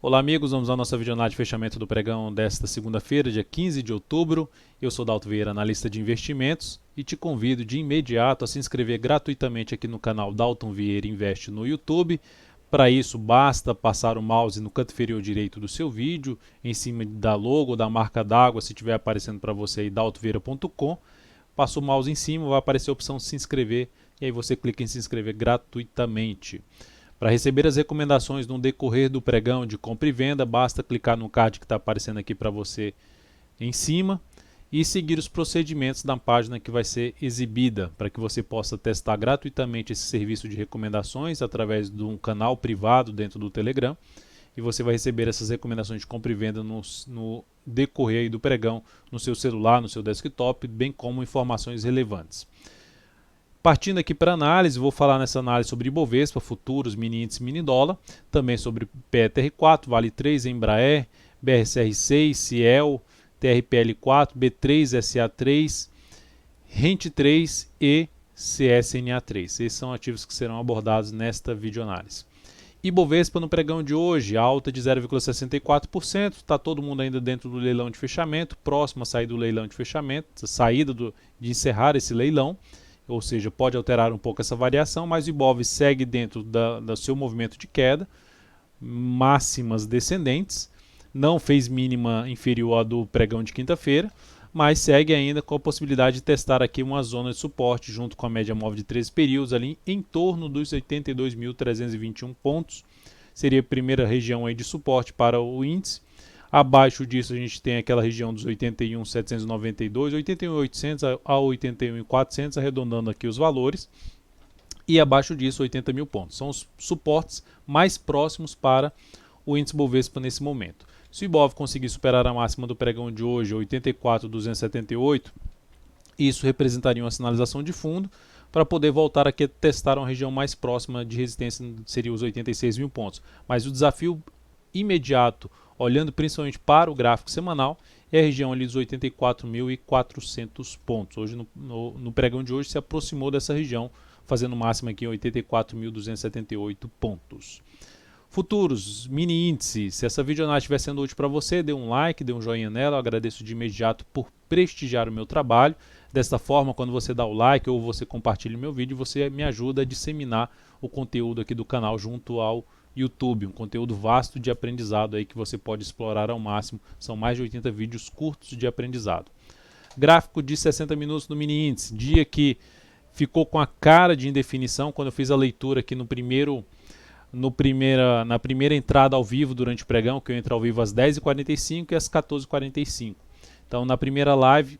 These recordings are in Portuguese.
Olá amigos, vamos à nossa videonada de fechamento do pregão desta segunda-feira, dia 15 de outubro. Eu sou Dalto Vieira, analista de investimentos, e te convido de imediato a se inscrever gratuitamente aqui no canal Dalton Vieira Investe no YouTube. Para isso, basta passar o mouse no canto inferior direito do seu vídeo, em cima da logo, da marca d'água, se estiver aparecendo para você aí, daltovieira.com. Passa o mouse em cima, vai aparecer a opção se inscrever, e aí você clica em se inscrever gratuitamente. Para receber as recomendações no decorrer do pregão de compra e venda, basta clicar no card que está aparecendo aqui para você em cima e seguir os procedimentos da página que vai ser exibida, para que você possa testar gratuitamente esse serviço de recomendações através de um canal privado dentro do Telegram, e você vai receber essas recomendações de compra e venda no decorrer do pregão, no seu celular, no seu desktop, bem como informações relevantes. Partindo aqui para análise, vou falar nessa análise sobre Ibovespa, futuros, mini índice, mini dólar, também sobre PETR4, Vale 3, Embraer, BRCR6, Ciel, TRPL4, B3, SA3, Rente 3 e CSNA3. Esses são ativos que serão abordados nesta videoanálise. Ibovespa no pregão de hoje, alta de 0,64%, está todo mundo ainda dentro do leilão de fechamento, próximo a sair do leilão de fechamento, de encerrar esse leilão. Ou seja, pode alterar um pouco essa variação, mas o Ibov segue dentro do seu movimento de queda, máximas descendentes, não fez mínima inferior à do pregão de quinta-feira, mas segue ainda com a possibilidade de testar aqui uma zona de suporte junto com a média móvel de 13 períodos ali em torno dos 82.321 pontos, seria a primeira região aí de suporte para o índice. Abaixo disso a gente tem aquela região dos 81.792, 81.800 a 81.400, arredondando aqui os valores. E abaixo disso 80 mil pontos. São os suportes mais próximos para o índice Bovespa nesse momento. Se o Ibov conseguir superar a máxima do pregão de hoje, 84.278, isso representaria uma sinalização de fundo para poder voltar aqui a testar uma região mais próxima de resistência, seria os 86 mil pontos. Mas o desafio imediato, olhando principalmente para o gráfico semanal, é a região ali dos 84.400 pontos. Hoje no pregão de hoje se aproximou dessa região, fazendo máxima aqui em 84.278 pontos. Futuros, mini índice, se essa videoanálise estiver sendo útil para você, dê um like, dê um joinha nela, eu agradeço de imediato por prestigiar o meu trabalho. Desta forma, quando você dá o like ou você compartilha o meu vídeo, você me ajuda a disseminar o conteúdo aqui do canal junto ao YouTube, um conteúdo vasto de aprendizado aí que você pode explorar ao máximo. São mais de 80 vídeos curtos de aprendizado. Gráfico de 60 minutos no mini índice, dia que ficou com a cara de indefinição quando eu fiz a leitura aqui na primeira entrada ao vivo durante o pregão, que eu entro ao vivo às 10h45 e às 14h45. Então na primeira live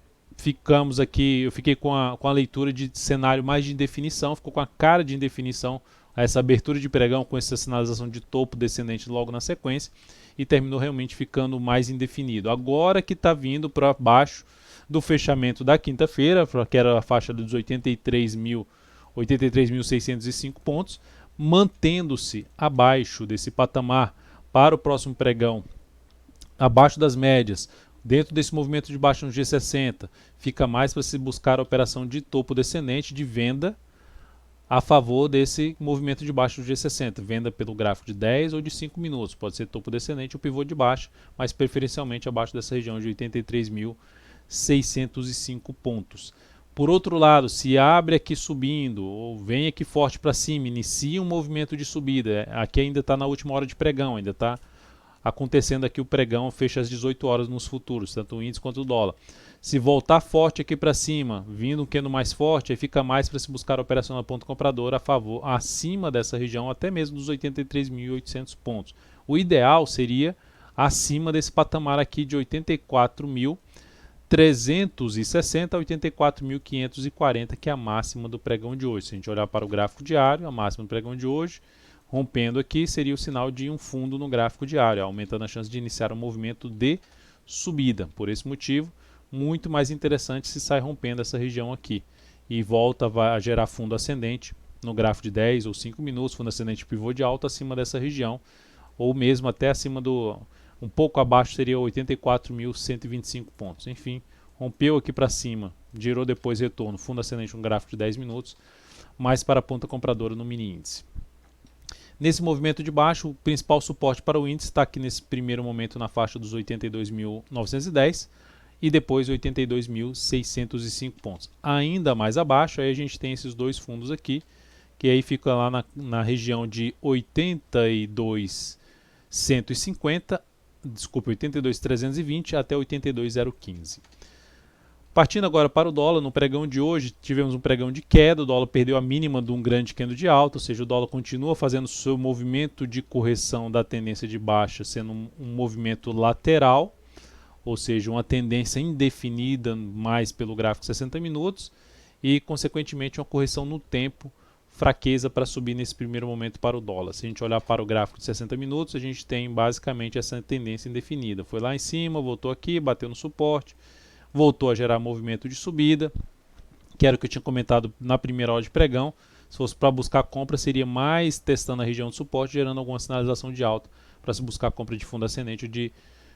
eu fiquei com a leitura de cenário mais de indefinição, ficou com a cara de indefinição essa abertura de pregão com essa sinalização de topo descendente logo na sequência, e terminou realmente ficando mais indefinido. Agora que está vindo para baixo do fechamento da quinta-feira, que era a faixa dos 83.605 pontos, mantendo-se abaixo desse patamar para o próximo pregão, abaixo das médias, dentro desse movimento de baixo no G60, fica mais para se buscar a operação de topo descendente de venda a favor desse movimento de baixo do G60, venda pelo gráfico de 10 ou de 5 minutos, pode ser topo descendente ou pivô de baixo, mas preferencialmente abaixo dessa região de 83.605 pontos. Por outro lado, se abre aqui subindo, ou vem aqui forte para cima, inicia um movimento de subida, aqui ainda está na última hora de pregão, ainda está acontecendo aqui o pregão, fecha às 18 horas nos futuros, tanto o índice quanto o dólar. Se voltar forte aqui para cima, vindo um candle mais forte, aí fica mais para se buscar a operação na ponta compradora a favor, acima dessa região, até mesmo dos 83.800 pontos. O ideal seria acima desse patamar aqui de 84.360 a 84.540, que é a máxima do pregão de hoje. Se a gente olhar para o gráfico diário, a máxima do pregão de hoje, rompendo aqui, seria o sinal de um fundo no gráfico diário, aumentando a chance de iniciar um movimento de subida. Por esse motivo, muito mais interessante se sai rompendo essa região aqui e volta a gerar fundo ascendente no gráfico de 10 ou 5 minutos, fundo ascendente pivô de alta acima dessa região, ou mesmo até acima um pouco abaixo seria 84.125 pontos. Enfim, rompeu aqui para cima, gerou depois retorno, fundo ascendente no gráfico de 10 minutos, mais para a ponta compradora no mini índice. Nesse movimento de baixo, o principal suporte para o índice está aqui nesse primeiro momento na faixa dos 82.910 e depois 82.605 pontos. Ainda mais abaixo, aí a gente tem esses dois fundos aqui, que aí fica lá na região de 82.320 até 82.015. Partindo agora para o dólar, no pregão de hoje tivemos um pregão de queda, o dólar perdeu a mínima de um grande candle de alta, ou seja, o dólar continua fazendo seu movimento de correção da tendência de baixa, sendo um movimento lateral, ou seja, uma tendência indefinida mais pelo gráfico de 60 minutos e, consequentemente, uma correção no tempo, fraqueza para subir nesse primeiro momento para o dólar. Se a gente olhar para o gráfico de 60 minutos, a gente tem basicamente essa tendência indefinida. Foi lá em cima, voltou aqui, bateu no suporte, voltou a gerar movimento de subida, que era o que eu tinha comentado na primeira hora de pregão. Se fosse para buscar compra, seria mais testando a região de suporte, gerando alguma sinalização de alta para se buscar compra de fundo ascendente ou de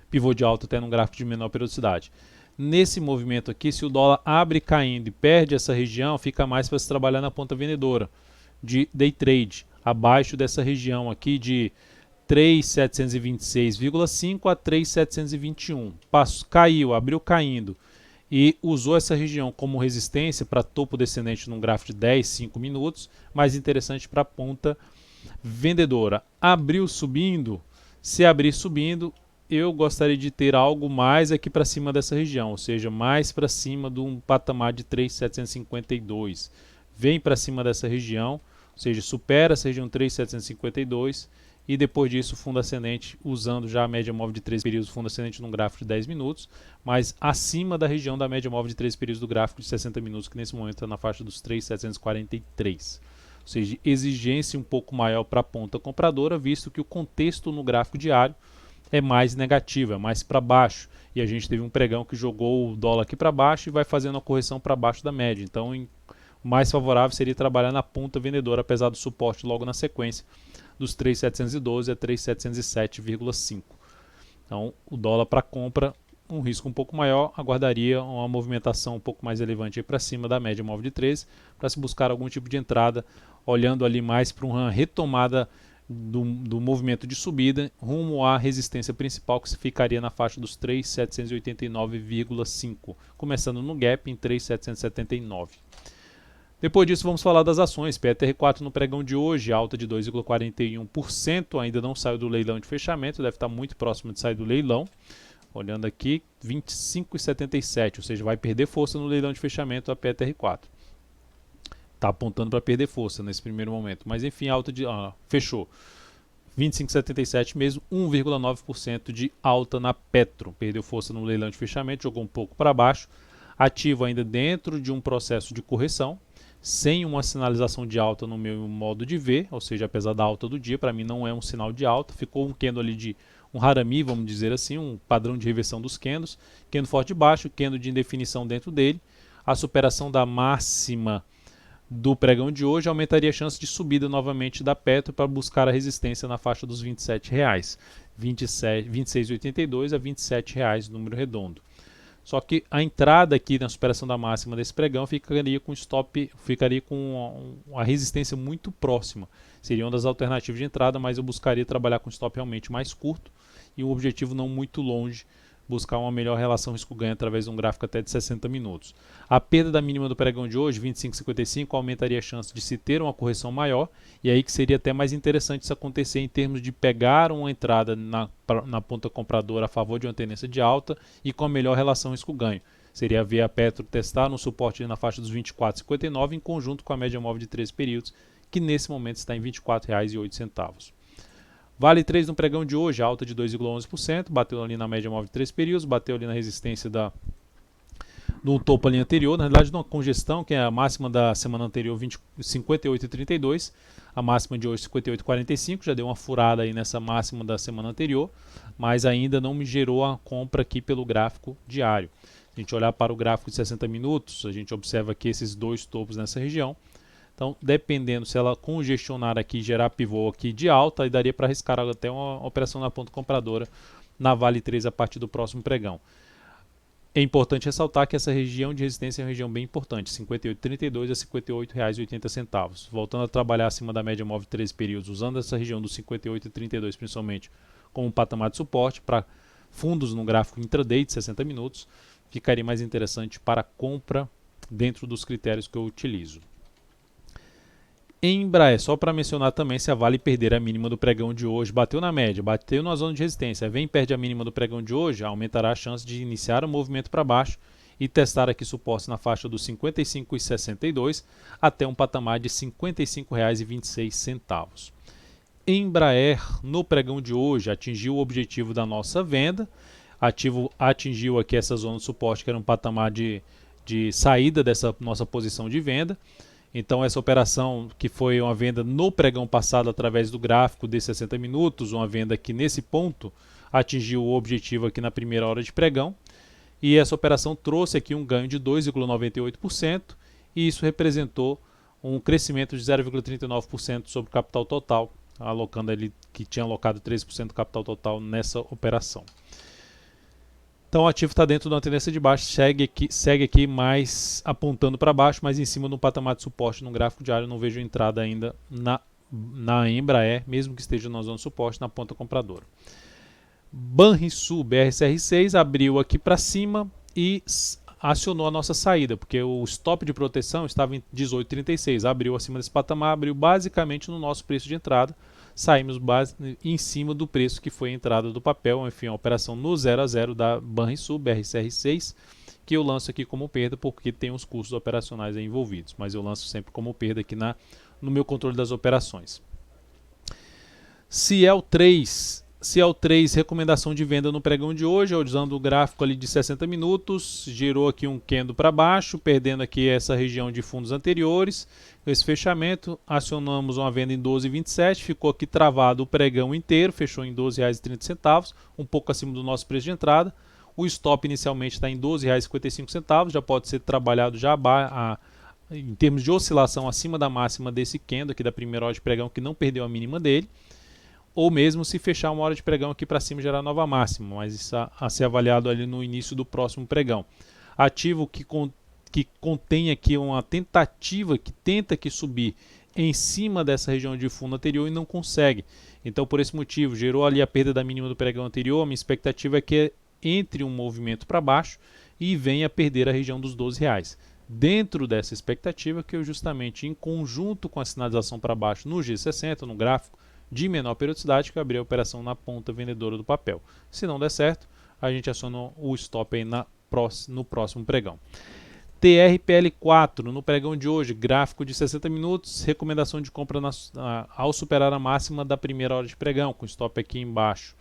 pivô de alta até num gráfico de menor periodicidade. Nesse movimento aqui, se o dólar abre caindo e perde essa região, fica mais para se trabalhar na ponta vendedora de day trade, abaixo dessa região aqui de 3.726,5 a 3.721. Caiu, abriu caindo e usou essa região como resistência para topo descendente num gráfico de 10, 5 minutos, mais interessante para a ponta vendedora. Abriu subindo, se abrir subindo, eu gostaria de ter algo mais aqui para cima dessa região, ou seja, mais para cima de um patamar de 3.752. Vem para cima dessa região, ou seja, supera essa região 3.752 e depois disso fundo ascendente, usando já a média móvel de 3 períodos, fundo ascendente num gráfico de 10 minutos, mas acima da região da média móvel de 3 períodos do gráfico de 60 minutos, que nesse momento está na faixa dos 3.743. Ou seja, exigência um pouco maior para a ponta compradora, visto que o contexto no gráfico diário é mais negativo, é mais para baixo. E a gente teve um pregão que jogou o dólar aqui para baixo e vai fazendo a correção para baixo da média. Então, o mais favorável seria trabalhar na ponta vendedora, apesar do suporte logo na sequência dos 3.712 a 3.707,5. Então, o dólar para compra, um risco um pouco maior, aguardaria uma movimentação um pouco mais relevante para cima da média móvel de 13, para se buscar algum tipo de entrada, olhando ali mais para uma retomada do movimento de subida rumo à resistência principal, que ficaria na faixa dos 3.789,5, começando no gap em 3.779. Depois disso vamos falar das ações. PTR4 no pregão de hoje, alta de 2,41%, ainda não saiu do leilão de fechamento, deve estar muito próximo de sair do leilão. Olhando aqui, 25,77, ou seja, vai perder força no leilão de fechamento a PTR4. Está apontando para perder força nesse primeiro momento, mas enfim, alta de fechou 25,77 mesmo, 1,9% de alta na Petro. Perdeu força no leilão de fechamento, jogou um pouco para baixo. Ativo ainda dentro de um processo de correção, sem uma sinalização de alta no meu modo de ver, ou seja, apesar da alta do dia, para mim não é um sinal de alta. Ficou um candle ali de um harami, vamos dizer assim, um padrão de reversão dos candles, candle forte de baixo, candle de indefinição dentro dele. A superação da máxima do pregão de hoje aumentaria a chance de subida novamente da Petro para buscar a resistência na faixa dos R$ 27,00, 26,82 a R$ 27,00, número redondo. Só que a entrada aqui na superação da máxima desse pregão ficaria com a resistência muito próxima. Seria uma das alternativas de entrada, mas eu buscaria trabalhar com stop realmente mais curto e um objetivo não muito longe, buscar uma melhor relação risco-ganho através de um gráfico até de 60 minutos. A perda da mínima do pregão de hoje, 25,55, aumentaria a chance de se ter uma correção maior, e aí que seria até mais interessante isso acontecer em termos de pegar uma entrada na ponta compradora a favor de uma tendência de alta e com a melhor relação risco-ganho. Seria ver a Petro testar no suporte na faixa dos 24,59 em conjunto com a média móvel de 13 períodos, que nesse momento está em R$ 24,08. Vale 3 no pregão de hoje, alta de 2,11%, bateu ali na média móvel de 3 períodos, bateu ali na resistência do topo ali anterior, na realidade uma congestão, que é a máxima da semana anterior, 58,32, a máxima de hoje 58,45, já deu uma furada aí nessa máxima da semana anterior, mas ainda não me gerou a compra aqui pelo gráfico diário. Se a gente olhar para o gráfico de 60 minutos, a gente observa aqui esses dois topos nessa região. Então, dependendo se ela congestionar aqui, gerar pivô aqui de alta, aí daria para arriscar até uma operação na ponta compradora na Vale 3 a partir do próximo pregão. É importante ressaltar que essa região de resistência é uma região bem importante, 58,32 a R$ 58,80. Voltando a trabalhar acima da média móvel de 13 períodos, usando essa região dos 58,32 principalmente como um patamar de suporte para fundos no gráfico intraday de 60 minutos, ficaria mais interessante para compra dentro dos critérios que eu utilizo. Embraer, só para mencionar também, se a Vale perder a mínima do pregão de hoje, bateu na média, bateu na zona de resistência, vem e perde a mínima do pregão de hoje, aumentará a chance de iniciar o movimento para baixo e testar aqui suporte na faixa dos R$ 55,62 até um patamar de R$ 55,26. Embraer, no pregão de hoje, atingiu o objetivo da nossa venda, atingiu aqui essa zona de suporte, que era um patamar de saída dessa nossa posição de venda. Então essa operação, que foi uma venda no pregão passado através do gráfico de 60 minutos, uma venda que nesse ponto atingiu o objetivo aqui na primeira hora de pregão, e essa operação trouxe aqui um ganho de 2,98%, e isso representou um crescimento de 0,39% sobre o capital total, alocando ali, que tinha alocado 13% do capital total nessa operação. Então o ativo está dentro de uma tendência de baixo, segue aqui mais apontando para baixo, mas em cima de um patamar de suporte no gráfico diário. Não vejo entrada ainda na Embraer, mesmo que esteja na zona de suporte, na ponta compradora. Banrisul BRCR6 abriu aqui para cima e acionou a nossa saída, porque o stop de proteção estava em 18,36, abriu acima desse patamar, abriu basicamente no nosso preço de entrada. Saímos em cima do preço que foi a entrada do papel, enfim, a operação no 0 a 0 da Banrisul, BRCR6, que eu lanço aqui como perda porque tem os custos operacionais aí envolvidos, mas eu lanço sempre como perda aqui no meu controle das operações. Ciel 3, recomendação de venda no pregão de hoje, usando o gráfico ali de 60 minutos, girou aqui um candle para baixo, perdendo aqui essa região de fundos anteriores. Esse fechamento, acionamos uma venda em 12,27, ficou aqui travado o pregão inteiro, fechou em R$ 12,30, um pouco acima do nosso preço de entrada. O stop inicialmente está em R$ 12,55, já pode ser trabalhado já em termos de oscilação acima da máxima desse candle aqui da primeira hora de pregão, que não perdeu a mínima dele, ou mesmo se fechar uma hora de pregão aqui para cima gerar nova máxima, mas isso a ser avaliado ali no início do próximo pregão. Ativo que contém aqui uma tentativa que tenta aqui subir em cima dessa região de fundo anterior e não consegue. Então por esse motivo gerou ali a perda da mínima do pregão anterior. A minha expectativa é que entre um movimento para baixo e venha a perder a região dos R$ 12. Dentro dessa expectativa que eu justamente em conjunto com a sinalização para baixo no G60, no gráfico de menor periodicidade, que eu abri a operação na ponta vendedora do papel. Se não der certo, a gente aciona o stop aí no próximo pregão. TRPL4, no pregão de hoje, gráfico de 60 minutos, recomendação de compra ao superar a máxima da primeira hora de pregão, com stop aqui embaixo.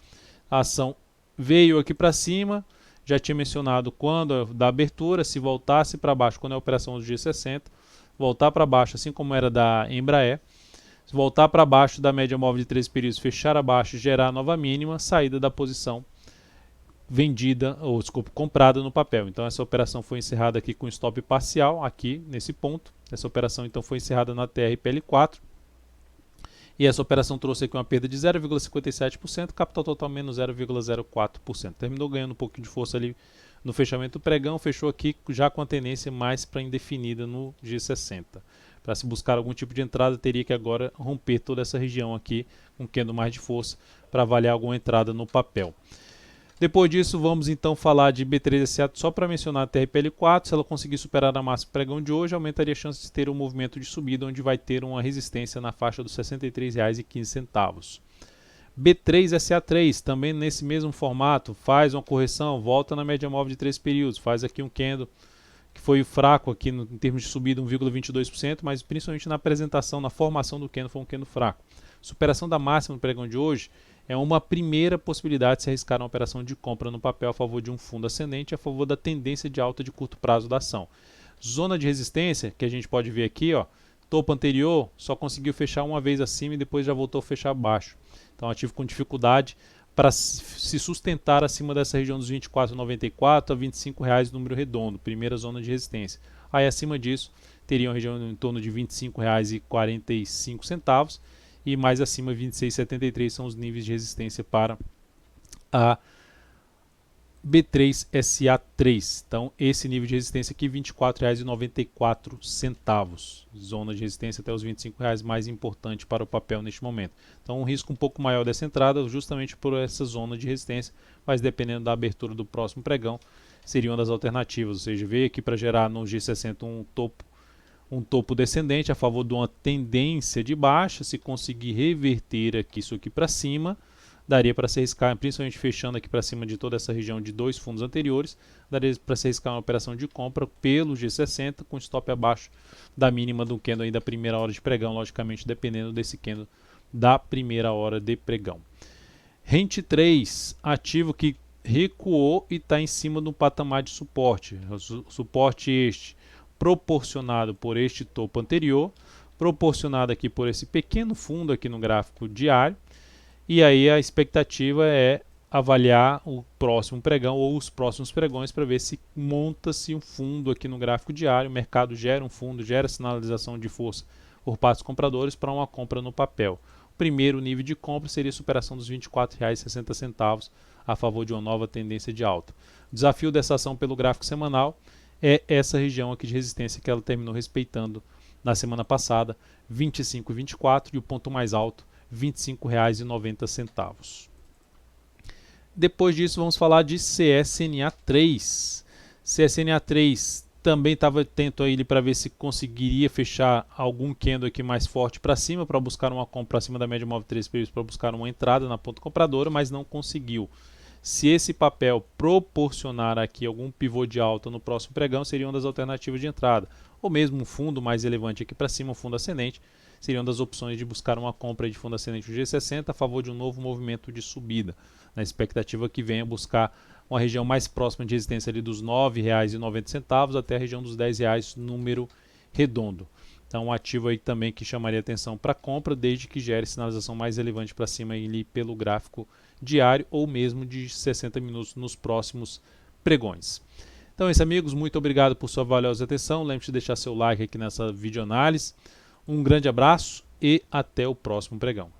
A ação veio aqui para cima, já tinha mencionado quando da abertura, se voltasse para baixo, quando é a operação do G60, voltar para baixo, assim como era da Embraer, se voltar para baixo da média móvel de 13 períodos, fechar abaixo e gerar nova mínima, saída da posição comprada no papel. Então essa operação foi encerrada aqui com stop parcial, aqui nesse ponto. Essa operação então foi encerrada na TRPL4. E essa operação trouxe aqui uma perda de 0,57%, capital total menos 0,04%. Terminou ganhando um pouquinho de força ali no fechamento do pregão, fechou aqui já com a tendência mais para indefinida no G60. Para se buscar algum tipo de entrada, teria que agora romper toda essa região aqui, com um candle mais de força, para avaliar alguma entrada no papel. Depois disso, vamos então falar de B3SA, só para mencionar a TRPL4. Se ela conseguir superar a máxima pregão de hoje, aumentaria a chance de ter um movimento de subida, onde vai ter uma resistência na faixa dos R$ 63,15. B3SA3, também nesse mesmo formato, faz uma correção, volta na média móvel de 3 períodos, faz aqui um candle que foi fraco aqui em termos de subida, 1,22%, mas principalmente na apresentação, na formação do candle, foi um candle fraco. Superação da máxima do pregão de hoje é uma primeira possibilidade de se arriscar uma operação de compra no papel a favor de um fundo ascendente, a favor da tendência de alta de curto prazo da ação. Zona de resistência, que a gente pode ver aqui, ó, topo anterior, só conseguiu fechar uma vez acima e depois já voltou a fechar abaixo. Então ativo com dificuldade para se sustentar acima dessa região dos R$ 24,94 a R$ 25,00 número redondo, primeira zona de resistência. Aí acima disso teria uma região em torno de R$ 25,45 e mais acima R$ 26,73 são os níveis de resistência para a B3SA3. Então, esse nível de resistência aqui, R$ 24,94. Zona de resistência até os R$ 25,00 mais importante para o papel neste momento. Então, um risco um pouco maior dessa entrada, justamente por essa zona de resistência, mas dependendo da abertura do próximo pregão, seria uma das alternativas. Ou seja, veio aqui para gerar no G60 um topo descendente a favor de uma tendência de baixa. Se conseguir reverter aqui isso aqui para cima, daria para se arriscar, principalmente fechando aqui para cima de toda essa região de dois fundos anteriores, daria para se arriscar uma operação de compra pelo G60 com stop abaixo da mínima do candle aí da primeira hora de pregão, logicamente dependendo desse candle da primeira hora de pregão. Rente 3, ativo que recuou e está em cima do patamar de suporte. Suporte este proporcionado por este topo anterior, proporcionado aqui por esse pequeno fundo aqui no gráfico diário. E aí a expectativa é avaliar o próximo pregão ou os próximos pregões para ver se monta-se um fundo aqui no gráfico diário. O mercado gera um fundo, gera sinalização de força por parte dos compradores para uma compra no papel. O primeiro nível de compra seria a superação dos R$ 24,60 a favor de uma nova tendência de alta. O desafio dessa ação pelo gráfico semanal é essa região aqui de resistência que ela terminou respeitando na semana passada, 25,24, e o ponto mais alto, R$ 25,90. Depois disso vamos falar de CSNA3. CSNA3 também estava atento a ele para ver se conseguiria fechar algum candle aqui mais forte para cima, para buscar uma compra para cima da média móvel 3 períodos, para buscar uma entrada na ponta compradora, mas não conseguiu. Se esse papel proporcionar aqui algum pivô de alta no próximo pregão, seria uma das alternativas de entrada. Ou mesmo um fundo mais relevante aqui para cima, um fundo ascendente, seria uma das opções de buscar uma compra de fundo ascendente do G60 a favor de um novo movimento de subida, na expectativa que venha buscar uma região mais próxima de resistência ali dos R$ 9,90 até a região dos R$ 10, número redondo. Então um ativo aí também que chamaria atenção para compra, desde que gere sinalização mais relevante para cima ali pelo gráfico diário ou mesmo de 60 minutos nos próximos pregões. Então é isso, amigos, muito obrigado por sua valiosa atenção. Lembre-se de deixar seu like aqui nessa videoanálise. Um grande abraço e até o próximo pregão.